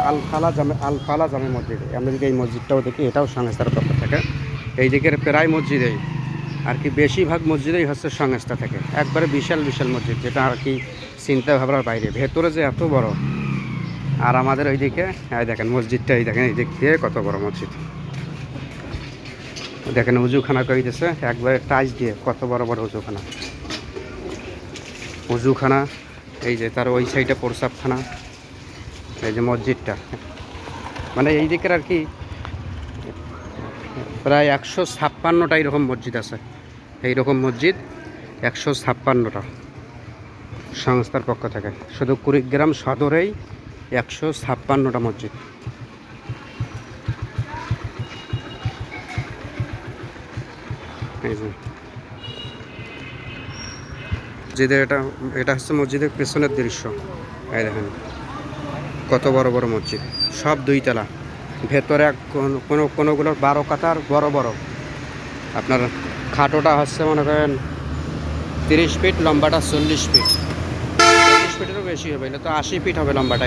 আল ফালা জামে মসজিদ। আমরা যদি এই মসজিদটাও দেখি, এটাও সংস্থার পক্ষ থেকে। এই দিকের প্রায় মসজিদেই আর কি বেশিরভাগ মসজিদেই হচ্ছে সংস্থা থেকে, একবারে বিশাল বিশাল মসজিদ, যেটা আর কি চিন্তা ভাবনার বাইরে, ভেতরে যে এত বড়। আর আমাদের ওইদিকে দেখেন মসজিদটা, এই দেখেন এই দিক দিয়ে কত বড় মসজিদ। দেখেন উজুখানা করে দিতেছে একবারে টাইলস দিয়ে, কত বড় বড় উজুখানা। উজুখানা, এই যে তার ওই সাইডে প্রসাবখানা, এই যে মসজিদটা। মানে এই দিকের আর কি প্রায় 156টা এরকম মসজিদ আছে। এইরকম মসজিদ 156টা সংস্থার পক্ষ থেকে। শুধু কুড়িগ্রাম সদরেই 156টা মসজিদ। এই যে মসজিদের এটা হচ্ছে মসজিদের পেছনের দৃশ্য। এই দেখেন কত বড় বড় মসজিদ, সব 2 তলা। ভেতরে কোনোগুলোর 12 কাতার বড় বড়। আপনার খাটোটা হচ্ছে মনে করেন 30 ফিট, লম্বাটা 40 ফিট। 40 ফিটেরও বেশি হবে, এটা তো 80 ফিট হবে লম্বাটা।